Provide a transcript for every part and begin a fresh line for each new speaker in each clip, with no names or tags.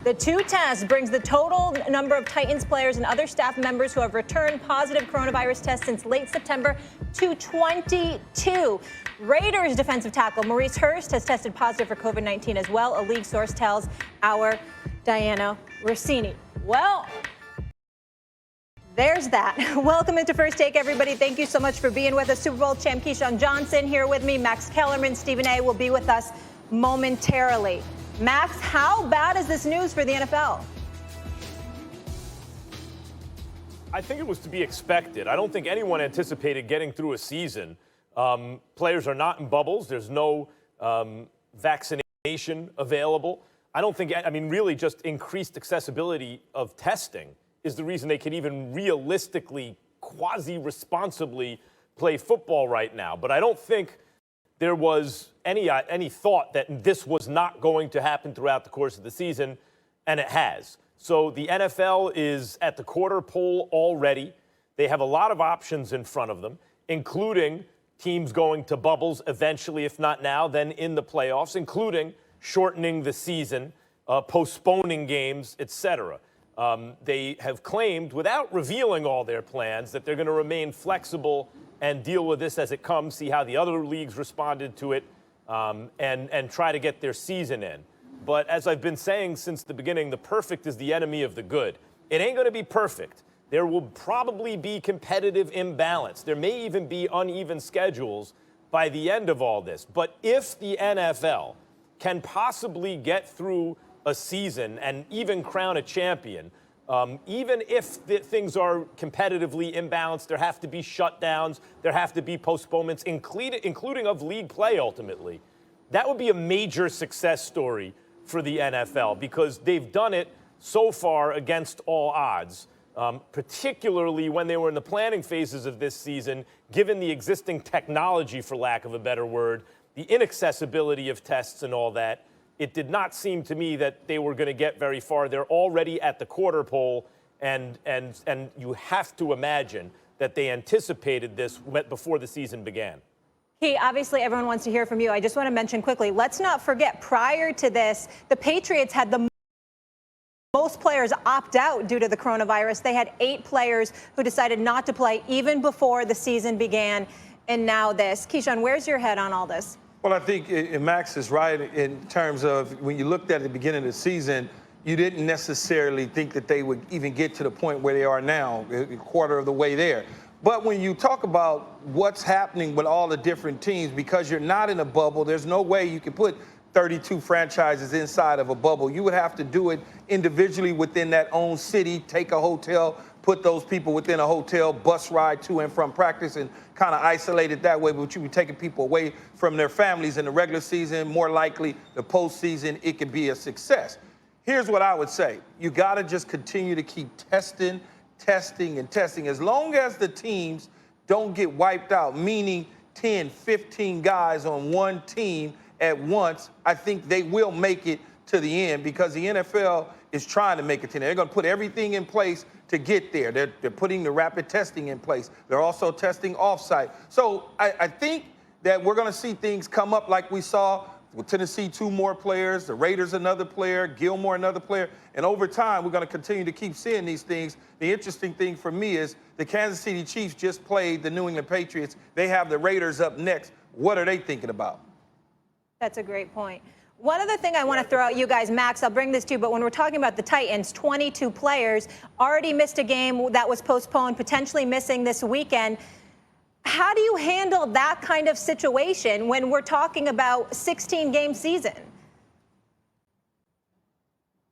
The two tests brings the total number of Titans players and other staff members who have returned positive coronavirus tests since late September to 22. Raiders defensive tackle Maurice Hurst has tested positive for COVID-19 as well, a league source tells our Diana Rossini. Well, there's that. Welcome into First Take, everybody. Thank you so much for being with us. Super Bowl champ Keyshawn Johnson here with me. Max Kellerman, Stephen A. will be with us momentarily. Max, how bad is this news for the NFL?
I think it was to be expected. I don't think anyone anticipated getting through a season. Players are not in bubbles. There's no vaccination available. I don't think, really just increased accessibility of testing is the reason they can even realistically, quasi-responsibly play football right now. But I don't think there was any thought that this was not going to happen throughout the course of the season, and it has. So the NFL is at the quarter pole already. They have a lot of options in front of them, including teams going to bubbles eventually, if not now, then in the playoffs, including shortening the season, postponing games, etc. They have claimed, without revealing all their plans, that they're going to remain flexible and deal with this as it comes, see how the other leagues responded to it, and try to get their season in. But as I've been saying since the beginning, the perfect is the enemy of the good. It ain't going to be perfect. There will probably be competitive imbalance. There may even be uneven schedules by the end of all this. But if the NFL can possibly get through a season and even crown a champion, even if things are competitively imbalanced, there have to be shutdowns, there have to be postponements, including of league play ultimately. That would be a major success story for the NFL because they've done it so far against all odds, particularly when they were in the planning phases of this season, given the existing technology, for lack of a better word, the inaccessibility of tests and all that. It did not seem to me that they were going to get very far. They're already at the quarter pole, and you have to imagine that they anticipated this before the season began.
Key, obviously everyone wants to hear from you. I just want to mention quickly, let's not forget, prior to this, the Patriots had the most players opt out due to the coronavirus. They had 8 players who decided not to play even before the season began, and now this. Keyshawn, where's your head on all this?
Well, I think Max is right in terms of when you looked at the beginning of the season, you didn't necessarily think that they would even get to the point where they are now, a quarter of the way there. But when you talk about what's happening with all the different teams, because you're not in a bubble, there's no way you can put 32 franchises inside of a bubble. You would have to do it individually within that own city, take a hotel, put those people within a hotel, bus ride to and from practice, and kind of isolate it that way. But you be taking people away from their families in the regular season. More likely, the postseason, it could be a success. Here's what I would say. You got to just continue to keep testing. As long as the teams don't get wiped out, meaning 10, 15 guys on one team at once, I think they will make it to the end because the NFL is trying to make it to the end. They're going to put everything in place to get there. They're putting the rapid testing in place. They're also testing off-site. So I think that we're going to see things come up like we saw with Tennessee, 2 more players, the Raiders another player, Gilmore another player. And over time, we're going to continue to keep seeing these things. The interesting thing for me is the Kansas City Chiefs just played the New England Patriots. They have the Raiders up next. What are they thinking about?
That's a great point. One other thing I want to throw at you guys, Max, I'll bring this to you, but when we're talking about the Titans, 22 players already missed a game that was postponed, potentially missing this weekend. How do you handle that kind of situation when we're talking about 16-game season?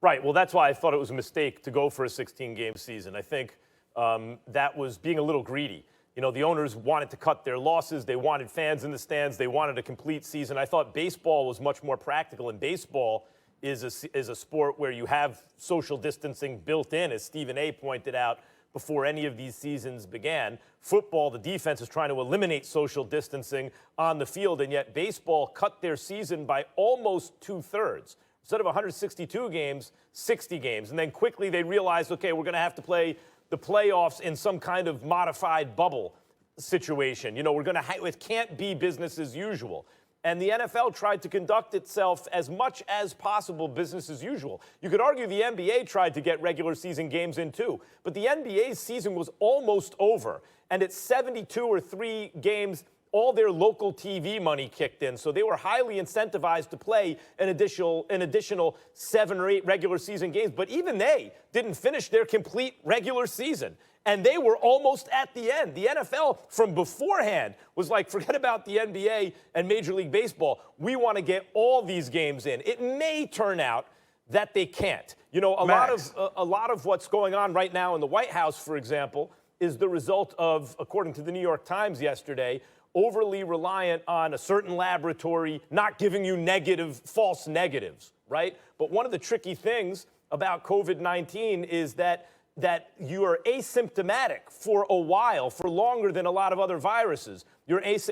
Right. Well, that's why I thought it was a mistake to go for a 16-game season. I think that was being a little greedy. You know, the owners wanted to cut their losses. They wanted fans in the stands. They wanted a complete season. I thought baseball was much more practical, and baseball is a sport where you have social distancing built in, as Stephen A. pointed out, before any of these seasons began. Football, the defense is trying to eliminate social distancing on the field, and yet baseball cut their season by almost 2/3. Instead of 162 games, 60 games. And then quickly they realized, okay, we're going to have to play the playoffs in some kind of modified bubble situation. You know, it can't be business as usual. And the NFL tried to conduct itself as much as possible business as usual. You could argue the NBA tried to get regular season games in too, but the NBA's season was almost over. And at 72 or 3 games, all their local TV money kicked in. So they were highly incentivized to play an additional 7 or 8 regular season games. But even they didn't finish their complete regular season. And they were almost at the end. The NFL from beforehand was like, forget about the NBA and Major League Baseball. We want to get all these games in. It may turn out that they can't. You know, a lot of what's going on right now in the White House, for example, is the result of, according to the New York Times yesterday, overly reliant on a certain laboratory not giving you false negatives, right? But one of the tricky things about COVID-19 is that you are asymptomatic for a while, for longer than a lot of other viruses.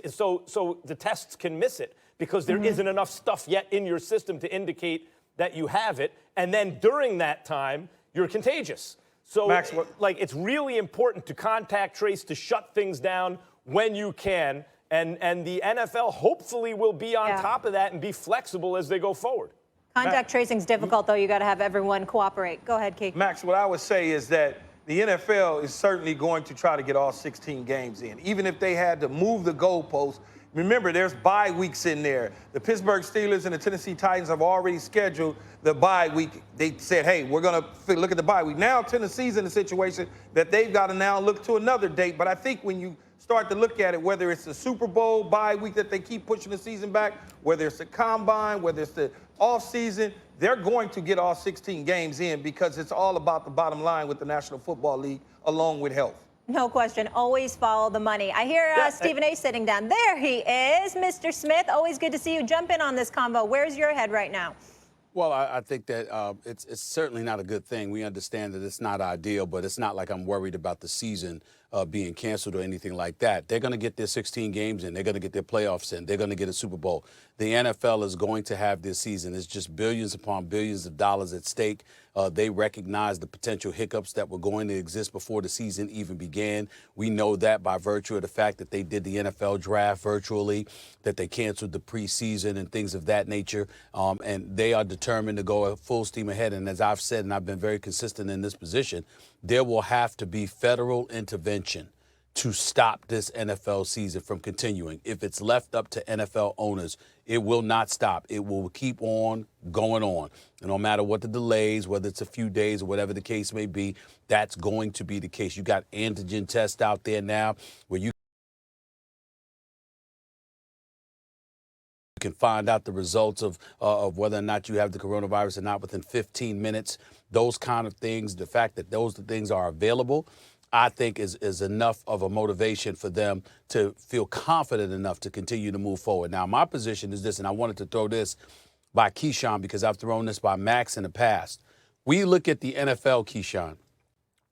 So the tests can miss it because there isn't enough stuff yet in your system to indicate that you have it. And then during that time, you're contagious. So
Max,
it's really important to contact trace, to shut things down when you can. And the NFL hopefully will be on top of that and be flexible as they go forward.
Contact tracing is difficult, though. You got to have everyone cooperate. Go ahead, Keith.
Max, what I would say is that the NFL is certainly going to try to get all 16 games in, even if they had to move the goalposts. Remember, there's bye weeks in there. The Pittsburgh Steelers and the Tennessee Titans have already scheduled the bye week. They said, hey, we're going to look at the bye week. Now Tennessee's in a situation that they've got to now look to another date. But I think when you start to look at it, whether it's the Super Bowl bye week that they keep pushing the season back, whether it's the combine, whether it's the offseason, they're going to get all 16 games in because it's all about the bottom line with the National Football League along with health.
No question. Always follow the money. I hear Stephen A. sitting down. There he is, Mr. Smith. Always good to see you. Jump in on this convo. Where's your head right now?
Well, I think that it's certainly not a good thing. We understand that it's not ideal, but it's not like I'm worried about the season being canceled or anything like that. They're going to get their 16 games in. They're going to get their playoffs in. They're going to get a Super Bowl. The NFL is going to have this season. It's just billions upon billions of dollars at stake. They recognize the potential hiccups that were going to exist before the season even began. We know that by virtue of the fact that they did the NFL draft virtually, that they canceled the preseason and things of that nature. And they are determined to go full steam ahead. And as I've said, and I've been very consistent in this position, there will have to be federal intervention to stop this NFL season from continuing. If it's left up to NFL owners, it will not stop. It will keep on going on. And no matter what the delays, whether it's a few days or whatever the case may be, that's going to be the case. You got antigen tests out there now where you can find out the results of whether or not you have the coronavirus or not within 15 minutes. Those kind of things, the fact that those things are available, I think is enough of a motivation for them to feel confident enough to continue to move forward. Now, my position is this, and I wanted to throw this by Keyshawn because I've thrown this by Max in the past. We look at the NFL, Keyshawn.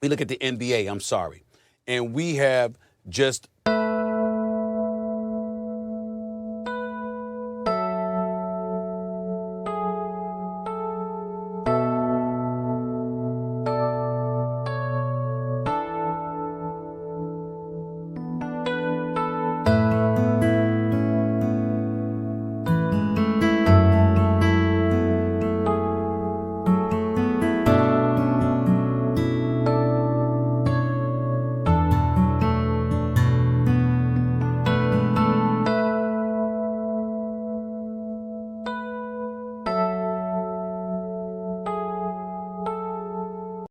We look at the NBA, I'm sorry. And we have just